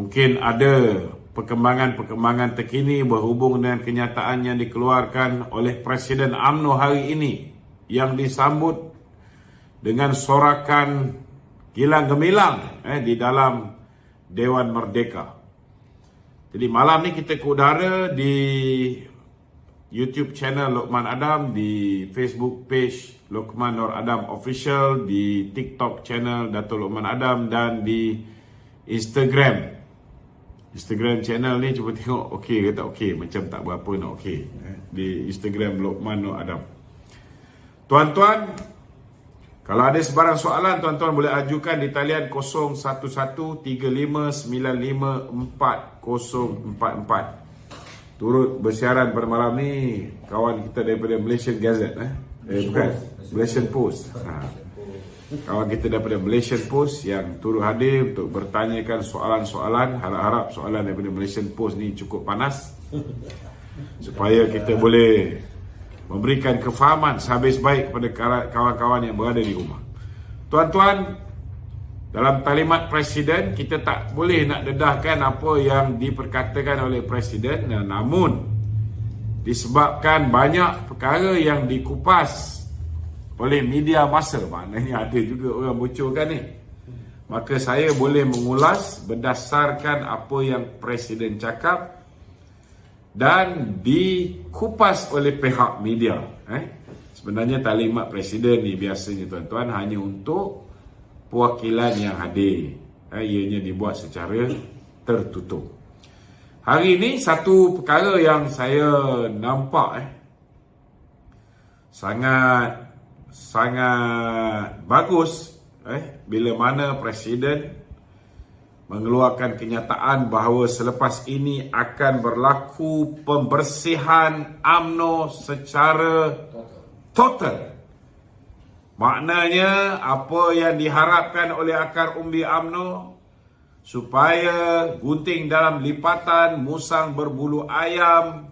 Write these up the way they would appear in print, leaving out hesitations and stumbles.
Mungkin ada perkembangan-perkembangan terkini berhubung dengan kenyataan yang dikeluarkan oleh Presiden UMNO hari ini yang disambut dengan sorakan gilang gemilang di dalam Dewan Merdeka. Jadi malam ni kita ke udara di YouTube channel Lokman Adam, di Facebook page Lokman Nur Adam Official, di TikTok channel Dato' Lokman Adam dan di Instagram channel ni cuba tengok okey ke tak okey, macam tak berapa nak okey. Di Instagram Lokman Nur Adam. Tuan-tuan, kalau ada sebarang soalan, tuan-tuan boleh ajukan di talian 0135954044. Turut bersiaran pada malam ni kawan kita daripada Malaysian Gazette bukan Malaysian Post. Kawan kita daripada Malaysian Post yang turut hadir untuk bertanyakan soalan-soalan. Harap-harap soalan daripada Malaysian Post ni cukup panas supaya kita boleh memberikan kefahaman sehabis baik kepada kawan-kawan yang berada di rumah. Tuan-tuan, dalam talimat Presiden, kita tak boleh nak dedahkan apa yang diperkatakan oleh Presiden, namun disebabkan banyak perkara yang dikupas oleh media masa, maknanya ada juga orang bocorkan ni, maka saya boleh mengulas berdasarkan apa yang Presiden cakap dan dikupas oleh pihak media. Sebenarnya talimat Presiden ni biasanya tuan-tuan hanya untuk perwakilan yang hadir. Ianya dibuat secara tertutup. Hari ini satu perkara yang saya nampak sangat bagus bila mana Presiden mengeluarkan kenyataan bahawa selepas ini akan berlaku pembersihan UMNO secara total. Maknanya apa yang diharapkan oleh akar umbi UMNO supaya gunting dalam lipatan, musang berbulu ayam,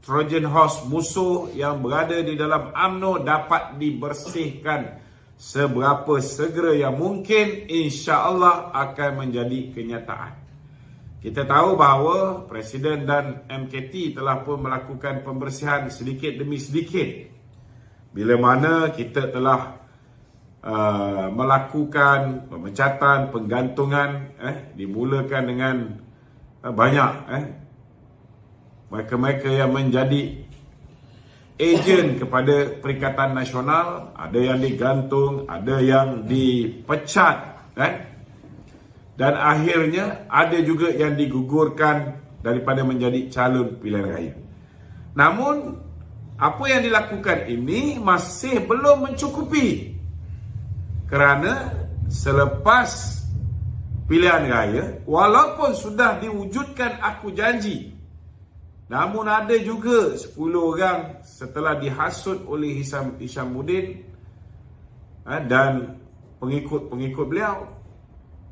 Trojan horse musuh yang berada di dalam UMNO dapat dibersihkan seberapa segera yang mungkin, insya-Allah akan menjadi kenyataan. Kita tahu bahawa Presiden dan MKT telah pun melakukan pembersihan sedikit demi sedikit. Bila mana kita telah melakukan pemecatan, penggantungan, dimulakan dengan banyak mereka-mereka yang menjadi ejen kepada Perikatan Nasional, ada yang digantung, ada yang dipecat, dan akhirnya ada juga yang digugurkan daripada menjadi calon pilihan raya. Namun apa yang dilakukan ini masih belum mencukupi, kerana selepas pilihan raya, walaupun sudah diwujudkan aku janji, namun ada juga 10 orang setelah dihasut oleh Hishamuddin dan pengikut-pengikut beliau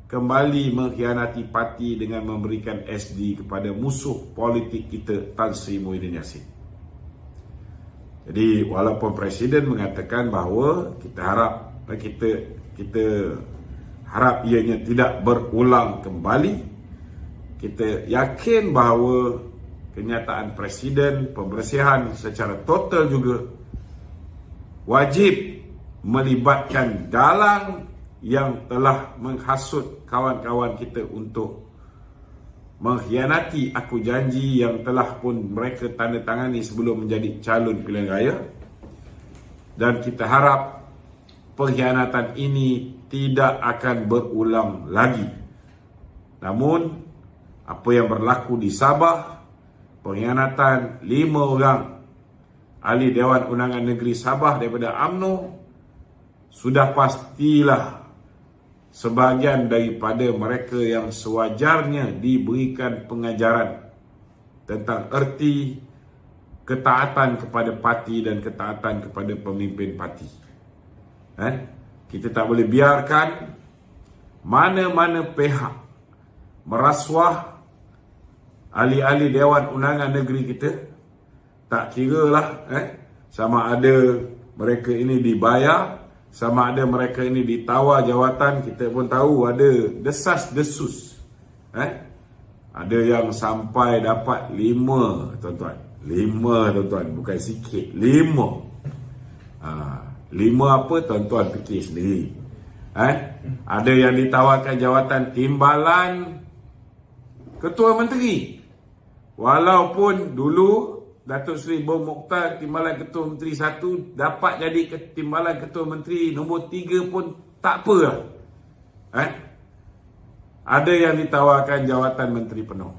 kembali mengkhianati parti dengan memberikan SD kepada musuh politik kita, Tan Sri Muhyiddin Yassin. Jadi walaupun Presiden mengatakan bahawa kita harap ianya tidak berulang kembali, kita yakin bahawa kenyataan Presiden pembersihan secara total juga wajib melibatkan dalang yang telah menghasut kawan-kawan kita untuk mengkhianati aku janji yang telah pun mereka tandatangani sebelum menjadi calon pilihan raya. Dan kita harap pengkhianatan ini tidak akan berulang lagi. Namun apa yang berlaku di Sabah, pengkhianatan 5 orang ahli Dewan Undangan Negeri Sabah daripada UMNO, sudah pastilah sebahagian daripada mereka yang sewajarnya diberikan pengajaran tentang erti ketaatan kepada parti dan ketaatan kepada pemimpin parti. Kita tak boleh biarkan mana-mana pihak merasuah ahli-ahli Dewan Undangan Negeri kita. Tak kiralah sama ada mereka ini dibayar, sama ada mereka ini ditawar jawatan. Kita pun tahu ada desas-desus. Ada yang sampai dapat 5, tuan-tuan. 5, tuan-tuan, bukan sikit. 5. 5 apa, tuan-tuan fikir sendiri. Ada yang ditawarkan jawatan timbalan Ketua Menteri. Walaupun dulu Datuk Seri Bom Mokhtar timbalan Ketua Menteri 1, dapat jadi timbalan Ketua Menteri nombor 3 pun tak apa lah. Ada yang ditawarkan jawatan Menteri penuh.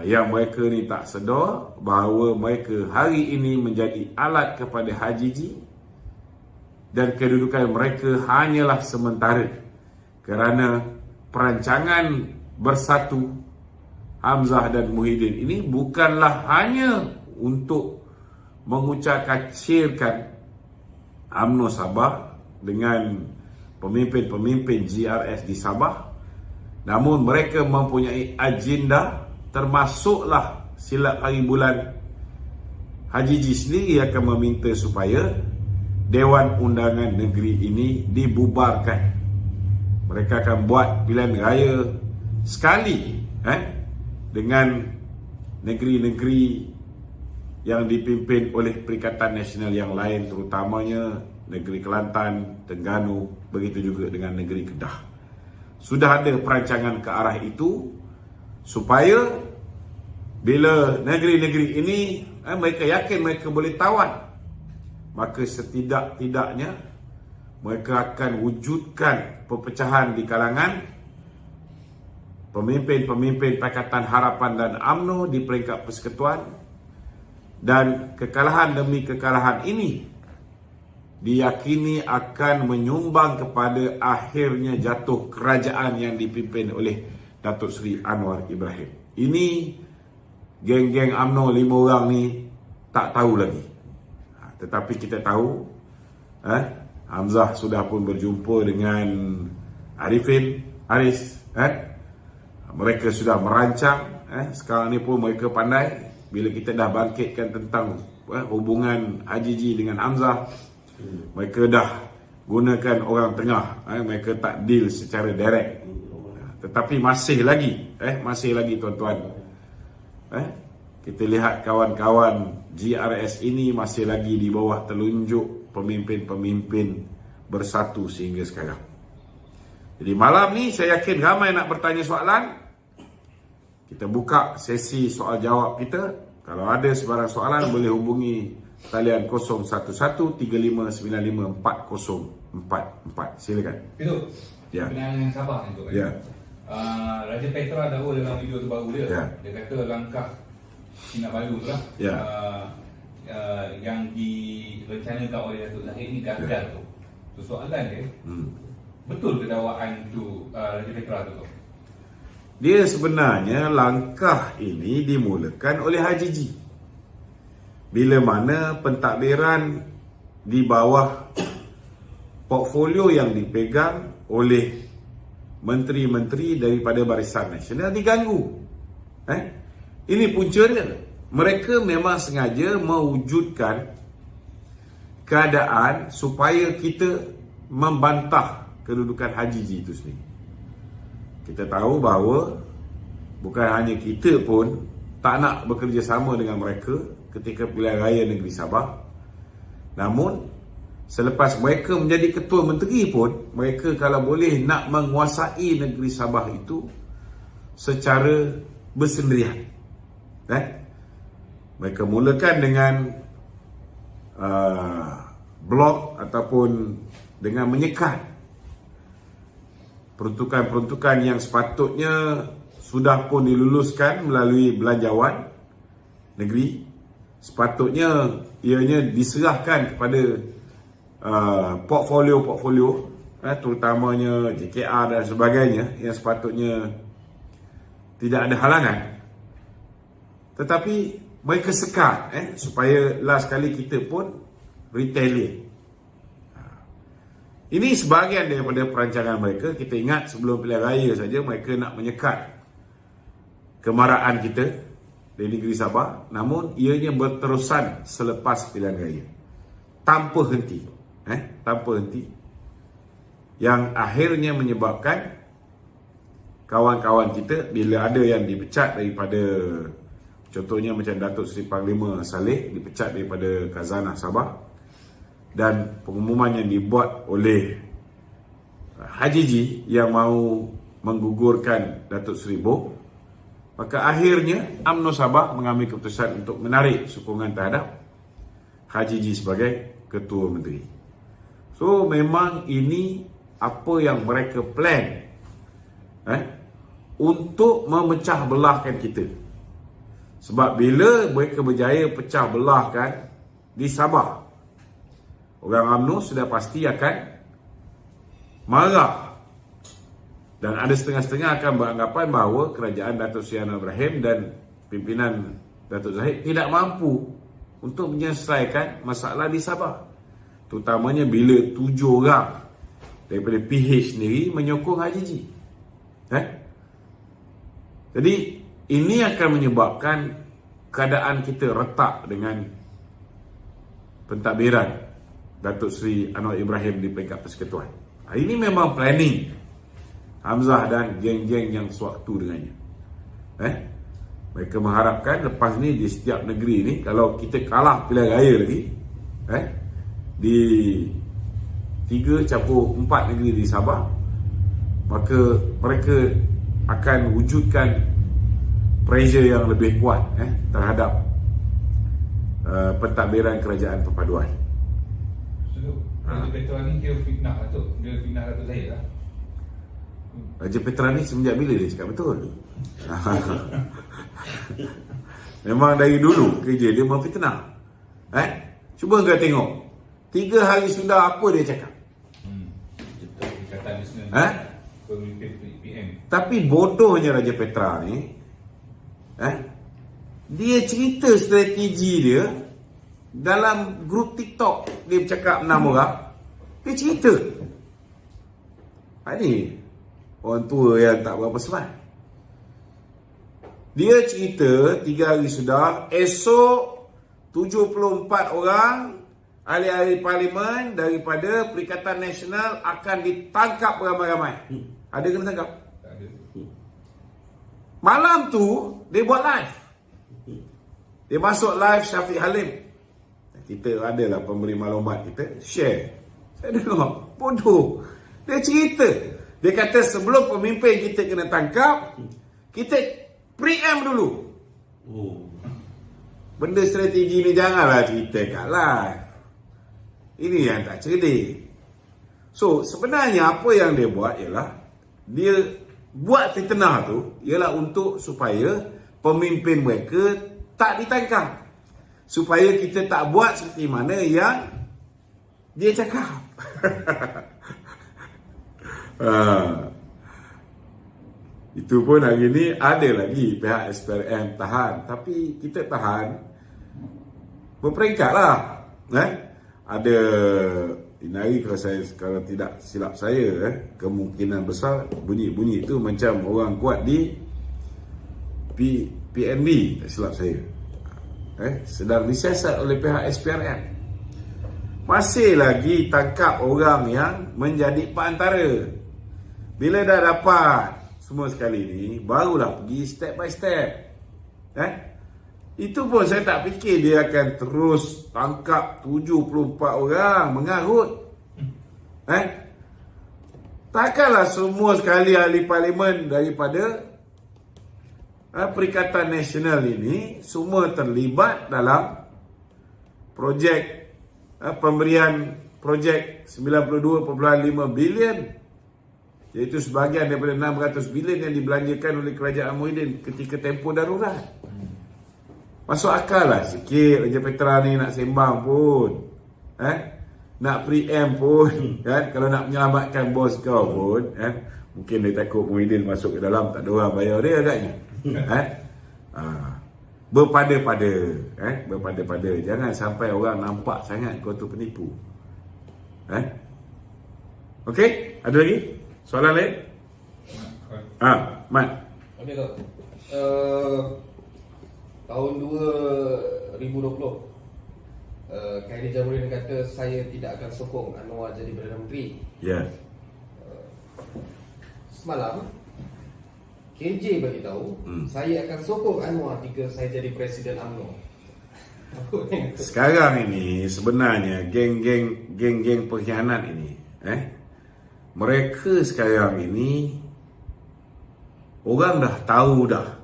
Yang mereka ni tak sedar bahawa mereka hari ini menjadi alat kepada Haji G, dan kedudukan mereka hanyalah sementara, kerana perancangan bersatu Hamzah dan Muhyiddin ini bukanlah hanya untuk mengucapkacirkan UMNO Sabah dengan pemimpin-pemimpin GRS di Sabah, namun mereka mempunyai agenda, termasuklah silap hari bulan Haji G sendiri akan meminta supaya Dewan Undangan Negeri ini dibubarkan. Mereka akan buat pilihan raya sekali dengan negeri-negeri yang dipimpin oleh Perikatan Nasional yang lain, terutamanya negeri Kelantan, Terengganu, begitu juga dengan negeri Kedah. Sudah ada perancangan ke arah itu supaya bila negeri-negeri ini mereka yakin mereka boleh tawan, maka setidak-tidaknya mereka akan wujudkan perpecahan di kalangan pemimpin-pemimpin Pakatan Harapan dan UMNO di peringkat persekutuan, dan kekalahan demi kekalahan ini diyakini akan menyumbang kepada akhirnya jatuh kerajaan yang dipimpin oleh Datuk Seri Anwar Ibrahim. Ini geng-geng UMNO 5 orang ni tak tahu lagi. Tetapi kita tahu Hamzah sudah pun berjumpa dengan Arifin Haris. Mereka sudah merancang. Sekarang ni pun mereka pandai. Bila kita dah bangkitkan tentang hubungan Haji G dengan Hamzah, mereka dah gunakan orang tengah. Mereka tak deal secara direct. Tetapi masih lagi tuan-tuan, kita lihat kawan-kawan GRS ini masih lagi di bawah telunjuk pemimpin-pemimpin bersatu sehingga sekarang. Jadi malam ni saya yakin ramai nak bertanya soalan. Kita buka sesi soal jawab kita. Kalau ada sebarang soalan boleh hubungi talian 0171359404. Silakan. Itu. Ya. Kenangan Sabah itu kan. Ya. Raja Petra dah dalam video terbaru dia. Ya. Dia kata langkah Kinabalu tu lah. Ya. Yang direncanakan oleh Datuk Zahid ni gagal Ya. tu. Tu soalan dia. Betul ke dakwaan tu Raja Petra tu? Dia sebenarnya langkah ini dimulakan oleh Haji G. Bila mana pentadbiran di bawah portfolio yang dipegang oleh menteri-menteri daripada Barisan Nasional diganggu. Ini punca dia. Mereka memang sengaja mewujudkan keadaan supaya kita membantah kedudukan Haji G itu sendiri. Kita tahu bahawa bukan hanya kita pun tak nak bekerjasama dengan mereka ketika pilihan raya negeri Sabah. Namun selepas mereka menjadi ketua menteri pun, mereka kalau boleh nak menguasai negeri Sabah itu secara bersendirian. Mereka mulakan dengan blok ataupun dengan menyekat peruntukan-peruntukan yang sepatutnya sudah pun diluluskan melalui belanjawan negeri. Sepatutnya ianya diserahkan kepada portfolio-portfolio, terutamanya JKR dan sebagainya, yang sepatutnya tidak ada halangan. Tetapi mereka sekat supaya last kali kita pun retaliate. Ini sebahagian daripada perancangan mereka. Kita ingat sebelum pilihan raya saja mereka nak menyekat kemarahan kita di negeri Sabah. Namun ianya berterusan selepas pilihan raya tanpa henti. tanpa henti, yang akhirnya menyebabkan kawan-kawan kita bila ada yang dipecat daripada, contohnya macam Datuk Seri Panglima Saleh dipecat daripada Khazanah Sabah, dan pengumuman yang dibuat oleh Haji G yang mahu menggugurkan Datuk Seri Boh, maka akhirnya UMNO Sabah mengambil keputusan untuk menarik sokongan terhadap Haji G sebagai Ketua Menteri. So memang ini apa yang mereka plan untuk memecah belahkan kita. Sebab bila mereka berjaya pecah belahkan di Sabah, orang UMNO sudah pasti akan marah. Dan ada setengah-setengah akan beranggapan bahawa kerajaan Datuk Seri Anwar Ibrahim dan pimpinan Datuk Zahid tidak mampu untuk menyelesaikan masalah di Sabah. Terutamanya bila 7 orang daripada PH sendiri menyokong Haji G. Jadi ini akan menyebabkan keadaan kita retak dengan pentadbiran Datuk Seri Anwar Ibrahim di peringkat persekutuan. Ini memang planning Hamzah dan geng-geng yang sewaktu dengannya. Mereka mengharapkan lepas ni di setiap negeri ni, kalau kita kalah pilihan raya lagi, di 3-4 negeri di Sabah, maka mereka akan wujudkan pressure yang lebih kuat terhadap pentadbiran kerajaan perpaduan. Raja Petra ni dia fitnah Datuk, dia fitnah Datuk Zahid lah. Raja Petra ni semenjak bila dia cakap betul? Memang dari dulu kerja dia memfitnah. Cuba kau tengok 3 hari sudah apa dia cakap? Perikatan Nasional Pemimpin PM. Tapi bodohnya Raja Petra ni, dia cerita strategi dia dalam grup TikTok. Dia bercakap 6 orang, dia cerita. Ni orang tua yang tak berapa sempat. Dia cerita 3 hari sudah, esok 74 orang ahli-ahli parlimen daripada Perikatan Nasional akan ditangkap beramai-ramai. Ada kena tangkap? Tak ada. Malam tu dia buat live. Dia masuk live Syafiq Halim. Kita adalah pemberi maklumat, kita share. Saya dengar, bodoh. Dia cerita, dia kata sebelum pemimpin kita kena tangkap, kita preempt dulu. Benda strategi ni janganlah cerita kat live. Ini yang tak cerdik. So sebenarnya apa yang dia buat ialah, dia buat fitnah tu ialah untuk supaya pemimpin mereka tak ditangkap, supaya kita tak buat seperti mana yang dia cakap. Itu pun hari ni ada lagi pihak SPRM tahan, tapi kita tahan berperingkat lah. Ada Inari, kalau tidak silap saya, kemungkinan besar bunyi-bunyi itu macam orang kuat di PNB, tak silap saya, sedang disiasat oleh pihak SPRM. Masih lagi tangkap orang yang menjadi perantara. Bila dah dapat semua sekali ni, barulah pergi step by step. Itu pun saya tak fikir dia akan terus tangkap 74 orang mengarut. Takkanlah semua sekali ahli parlimen daripada Perikatan Nasional ini semua terlibat dalam projek pemberian projek 92.5 bilion, iaitu sebahagian daripada 600 bilion yang dibelanjakan oleh Kerajaan Muhyiddin ketika tempoh darurat. Masuk akal lah sikit Raja Petra ni nak sembang pun, nak preempt pun, kalau nak menyelamatkan bos kau pun, mungkin dia takut Muhyiddin masuk ke dalam, tak ada orang bayar dia agaknya. Berpada-pada, berpada-pada. Jangan sampai orang nampak sangat kau tu penipu. Okey, ada lagi soalan lain? Mat. Ada tak? Tahun 2020 Khairy Jamaluddin kata saya tidak akan sokong Anwar jadi Perdana Menteri. Ya. Semalam KJ bagi tahu saya akan sokong Anwar jika saya jadi Presiden UMNO. Sekarang ini sebenarnya geng-geng pengkhianat ini, mereka sekarang ini orang dah tahu dah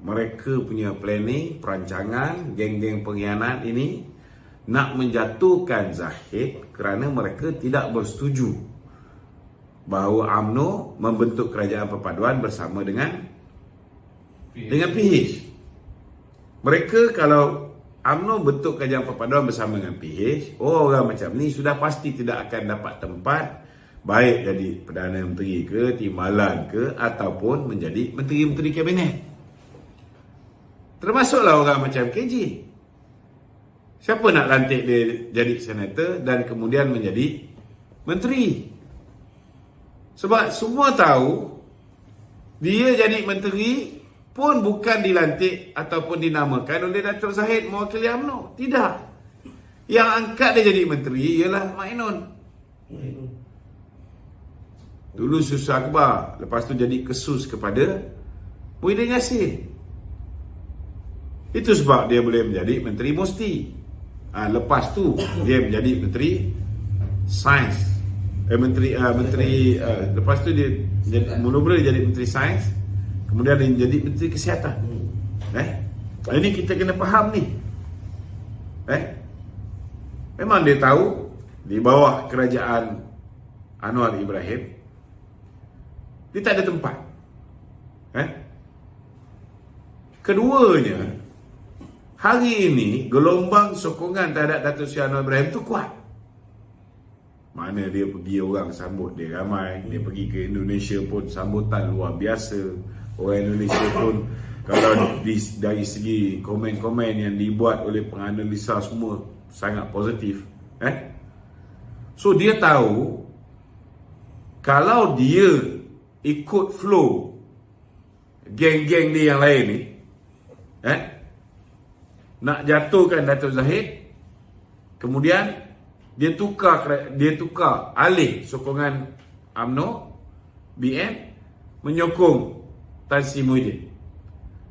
mereka punya planning, perancangan geng-geng pengkhianat ini nak menjatuhkan Zahid kerana mereka tidak bersetuju bahawa UMNO membentuk kerajaan perpaduan bersama dengan PH. Mereka kalau UMNO bentuk kerajaan perpaduan bersama dengan PH, orang macam ni sudah pasti tidak akan dapat tempat, baik jadi Perdana Menteri ke, timbalan ke, ataupun menjadi menteri-menteri kabinet. Termasuklah orang macam KJ. Siapa nak lantik dia jadi senator dan kemudian menjadi menteri? Sebab semua tahu dia jadi menteri pun bukan dilantik ataupun dinamakan oleh Dato' Zahid mewakili UMNO. Tidak. Yang angkat dia jadi menteri ialah Mak Ainun. Dulu Susu Akbar, lepas tu jadi kesus kepada Muhyiddin Yassin. Itu sebab dia boleh menjadi Menteri Musti. Lepas tu dia menjadi Menteri Sains. Lepas tu dia mula-mula jadi Menteri Sains, kemudian dia jadi Menteri Kesihatan. Ini kita kena faham ni. Memang dia tahu di bawah kerajaan Anwar Ibrahim dia tak ada tempat. Keduanya, hari ini gelombang sokongan terhadap Dato' Seri Anwar Ibrahim tu kuat. Mana dia pergi, orang sambut dia ramai. Dia pergi ke Indonesia pun sambutan luar biasa. Orang Indonesia pun kalau dari segi komen-komen yang dibuat oleh penganalisa semua sangat positif. So dia tahu kalau dia ikut flow geng-geng dia yang lain ni, nak jatuhkan Dato' Zahid, kemudian dia tukar alih sokongan UMNO BN menyokong Tan Sri Muhyiddin,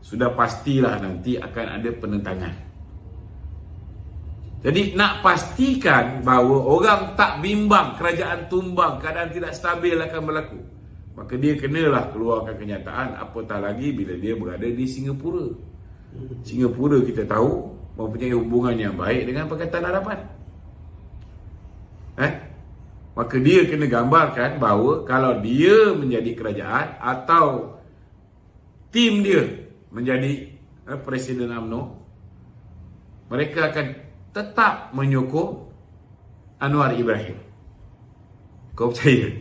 sudah pastilah nanti akan ada penentangan. Jadi nak pastikan bahawa orang tak bimbang kerajaan tumbang, keadaan tidak stabil akan berlaku, maka dia kenalah keluarkan kenyataan, apatah lagi bila dia berada di Singapura. Singapura kita tahu mempunyai hubungan yang baik dengan Pakatan Harapan. Maka dia kena gambarkan bahawa kalau dia menjadi kerajaan atau tim dia menjadi Presiden UMNO, mereka akan tetap menyokong Anwar Ibrahim. Kau percaya?